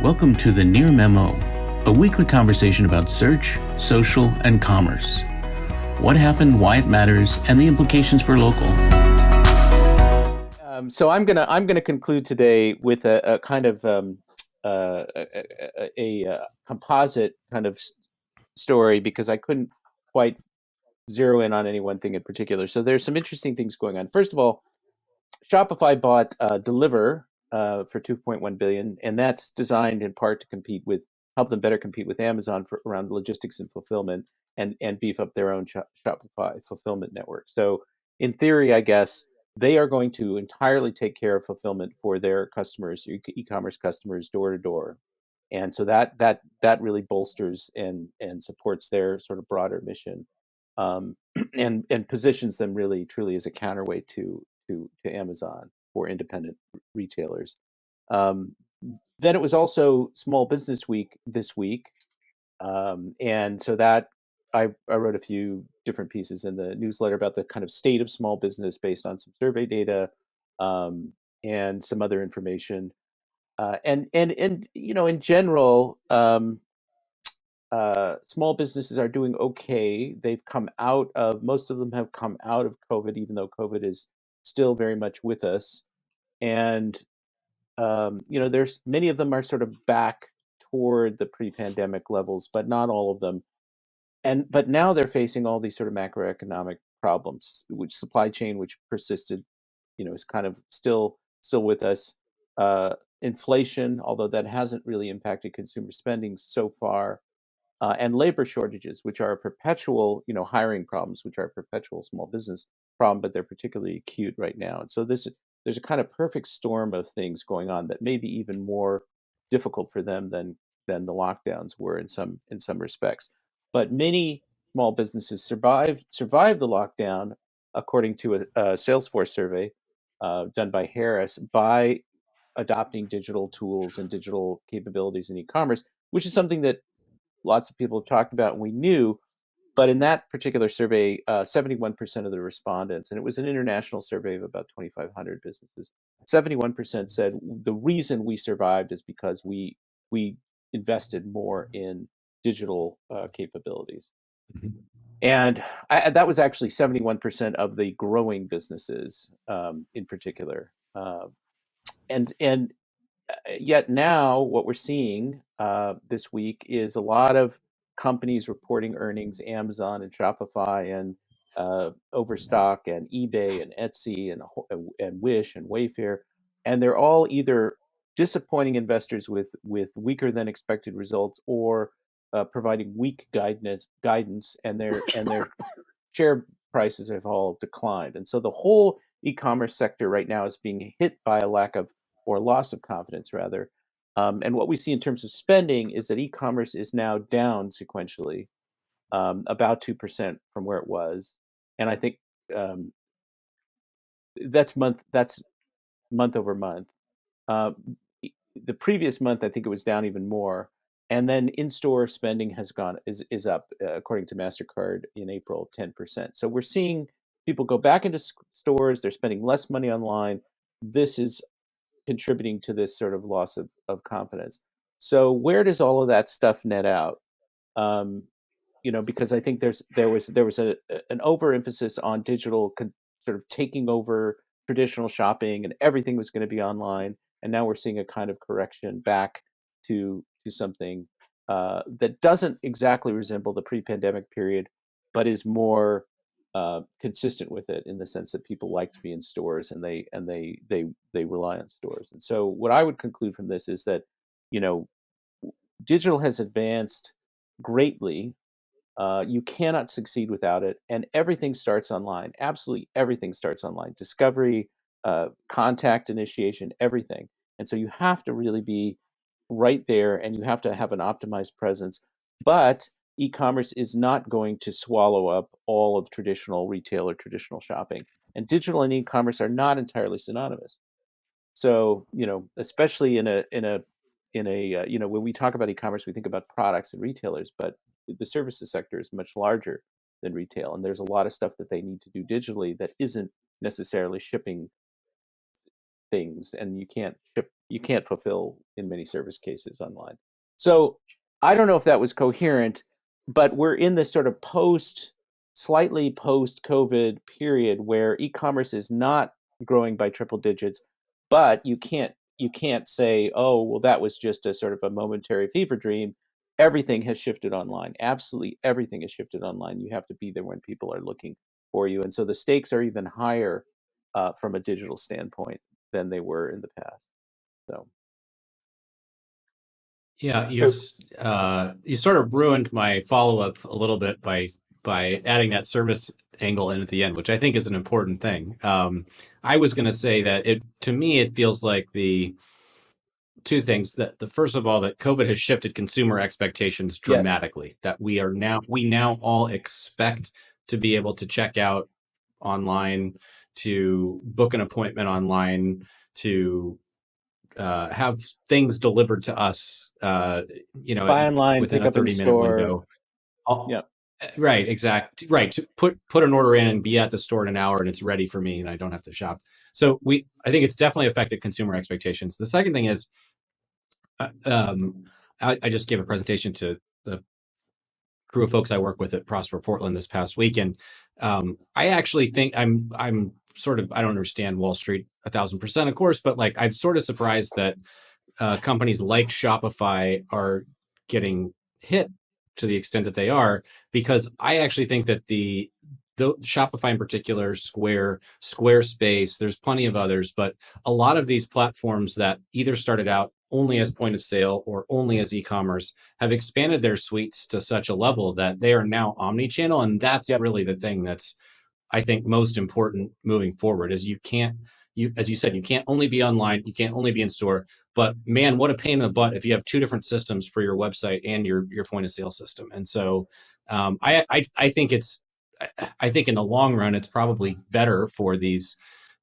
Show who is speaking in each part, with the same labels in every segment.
Speaker 1: Welcome to the Near Memo, a weekly conversation about search, social, and commerce. What happened, why it matters, and the implications for local.
Speaker 2: So I'm gonna conclude today with a kind of composite kind of story because I couldn't quite zero in on any one thing in particular. So there's some interesting things going on. First of all, Shopify bought Deliver for 2.1 billion, and that's designed in part to help them better compete with Amazon for around logistics and fulfillment, and beef up their own Shopify fulfillment network. So in theory, I guess they are going to entirely take care of fulfillment for their customers, e-commerce customers, door to door, and so that really bolsters and supports their sort of broader mission, um, and positions them really truly as a counterweight to Amazon for independent retailers. Um, then it was also Small Business Week this week, and so that I wrote a few different pieces in the newsletter about the kind of state of small business based on some survey data, um, and some other information. And in general, small businesses are doing okay. Most of them have come out of COVID, even though COVID is still very much with us. And there's many of them are sort of back toward the pre-pandemic levels, but not all of them. But now they're facing all these sort of macroeconomic problems, which supply chain, which persisted, is kind of still with us. Inflation, although that hasn't really impacted consumer spending so far, and labor shortages, which are perpetual, hiring problems, which are a perpetual small business problem, but they're particularly acute right now. And so there's a kind of perfect storm of things going on that may be even more difficult for them than the lockdowns were in some respects. But many small businesses survived the lockdown, according to a Salesforce survey done by Harris, by adopting digital tools and digital capabilities in e-commerce, which is something that lots of people have talked about and we knew. But in that particular survey, 71% of the respondents, and it was an international survey of about 2,500 businesses, 71% said the reason we survived is because we invested more in digital capabilities. And that was actually 71% of the growing businesses, in particular. And Yet now, what we're seeing this week is a lot of companies reporting earnings: Amazon and Shopify and Overstock and eBay and Etsy and Wish and Wayfair, and they're all either disappointing investors with weaker than expected results, or providing weak guidance, and their share prices have all declined. And so the whole e-commerce sector right now is being hit by a lack of, or loss of confidence rather. And what we see in terms of spending is that e-commerce is now down sequentially, about 2% from where it was. And I think um, that's month over month. Uh, the previous month, I think it was down even more. And then in-store spending is up, according to Mastercard in April, 10%. So we're seeing people go back into stores. They're spending less money online. This is contributing to this sort of loss of confidence. So where does all of that stuff net out? Um, because I think there was an overemphasis on digital sort of taking over traditional shopping, and everything was going to be online. And now we're seeing a kind of correction back to something that doesn't exactly resemble the pre-pandemic period, but is more consistent with it, in the sense that people like to be in stores, and they rely on stores. And so what I would conclude from this is that, you know digital has advanced greatly. You cannot succeed without it, and everything starts online. Absolutely everything starts online. Discovery, contact initiation, everything. And so you have to really be right there, and you have to have an optimized presence. But e-commerce is not going to swallow up all of traditional retail or traditional shopping. And digital and e-commerce are not entirely synonymous. So, especially when we talk about e-commerce, we think about products and retailers, but the services sector is much larger than retail, and there's a lot of stuff that they need to do digitally that isn't necessarily shipping things, and you can't fulfill in many service cases online. So I don't know if that was coherent, but we're in this sort of slightly post COVID period where e-commerce is not growing by triple digits, but you can't say, oh, well, that was just a sort of a momentary fever dream. Everything has shifted online. Absolutely everything has shifted online. You have to be there when people are looking for you. And so the stakes are even higher from a digital standpoint than they were in the past. So
Speaker 3: Yeah, you sort of ruined my follow-up a little bit by adding that service angle in at the end, which I think is an important thing. I was going to say that to me it feels like the two things that the first of all that COVID has shifted consumer expectations
Speaker 2: yes,
Speaker 3: dramatically. That we now all expect to be able to check out online, to book an appointment online, to have things delivered to us,
Speaker 2: buy online,
Speaker 3: within
Speaker 2: pick
Speaker 3: a
Speaker 2: up in
Speaker 3: 30-minute
Speaker 2: store.
Speaker 3: window. All,
Speaker 2: Yeah.
Speaker 3: right, exact. Right, to put an order in and be at the store in an hour and it's ready for me and I don't have to shop. So I think it's definitely affected consumer expectations. The second thing is, um, I just gave a presentation to the crew of folks I work with at Prosper Portland this past week, and I actually think I'm sort of I don't understand Wall Street 1,000%, of course, but like I'm sort of surprised that companies like Shopify are getting hit to the extent that they are, because I actually think that the Shopify in particular, Squarespace, there's plenty of others, but a lot of these platforms that either started out only as point of sale or only as e-commerce have expanded their suites to such a level that they are now omni-channel, and that's
Speaker 2: Yep.
Speaker 3: really the thing that's I think most important moving forward is as you said, you can't only be online, you can't only be in store, but man, what a pain in the butt if you have two different systems for your website and your point of sale system. And so I think I think in the long run, it's probably better for these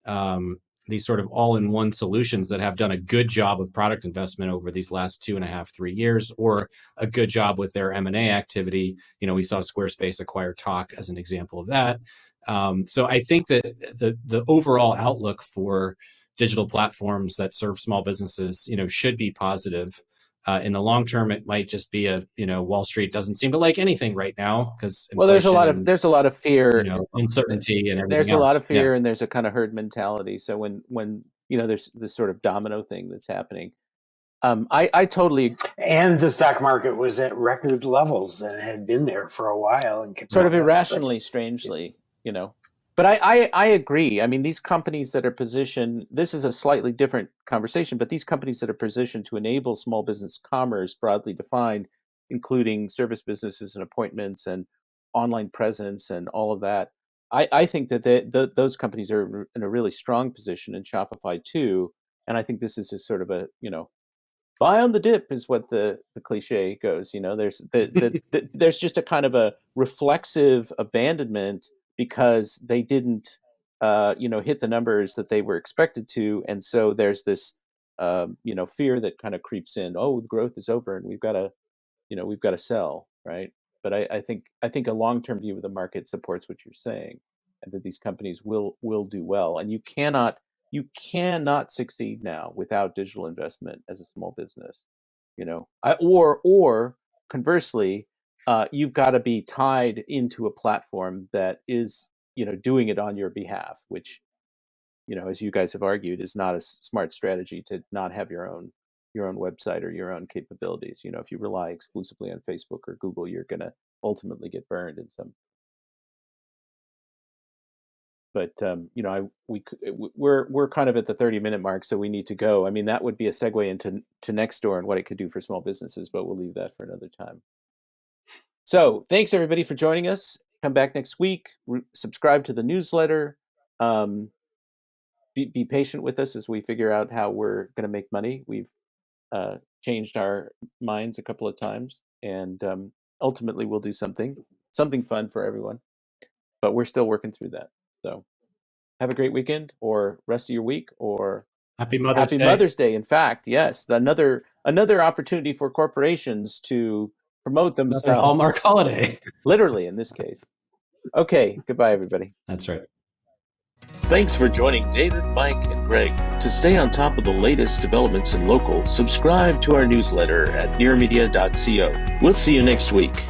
Speaker 3: sort of all-in-one solutions that have done a good job of product investment over these last 2.5, 3 years, or a good job with their M&A activity. We saw Squarespace acquire Talk as an example of that. So I think that the overall outlook for digital platforms that serve small businesses, should be positive. In the long term, it might just be Wall Street doesn't seem to like anything right now because
Speaker 2: Well,
Speaker 3: inflation and
Speaker 2: there's a lot of fear.
Speaker 3: uncertainty and everything
Speaker 2: There's a lot
Speaker 3: else.
Speaker 2: of
Speaker 3: Yeah.
Speaker 2: fear, and there's a kind of herd mentality. So when there's this sort of domino thing that's happening. I totally
Speaker 4: And the stock market was at record levels and had been there for a while and kept
Speaker 2: sort of
Speaker 4: going up.
Speaker 2: irrationally, strangely, But I agree. I mean, these companies that are positioned, this is a slightly different conversation, but these companies that are positioned to enable small business commerce, broadly defined, including service businesses and appointments and online presence and all of that, I think that those companies are in a really strong position, in Shopify too. And I think this is just sort of a, buy on the dip is what the cliche goes. There's there's just a kind of a reflexive abandonment because they didn't hit the numbers that they were expected to, and so there's this fear that kind of creeps in. Oh, the growth is over, and we've got to sell, right? But I think a long-term view of the market supports what you're saying, and that these companies will do well. And you cannot succeed now without digital investment as a small business. Or conversely, you've got to be tied into a platform that is doing it on your behalf, which as you guys have argued, is not a smart strategy to not have your own website or your own capabilities. If you rely exclusively on Facebook or Google, you're going to ultimately get burned in some. But we're kind of at the 30-minute mark, so we need to go. I mean, that would be a segue into Nextdoor and what it could do for small businesses, but we'll leave that for another time. So thanks everybody for joining us. Come back next week. Subscribe to the newsletter. Be patient with us as we figure out how we're going to make money. We've changed our minds a couple of times, and ultimately we'll do something fun for everyone. But we're still working through that. So have a great weekend, or rest of your week, or
Speaker 3: Happy Mother's Day.
Speaker 2: Mother's Day. In fact, yes, another opportunity for corporations to promote
Speaker 3: Another
Speaker 2: themselves.
Speaker 3: Hallmark holiday.
Speaker 2: Literally, in this case. Okay, goodbye, everybody.
Speaker 3: That's right.
Speaker 1: Thanks for joining David, Mike, and Greg. To stay on top of the latest developments in local, subscribe to our newsletter at nearmedia.co. We'll see you next week.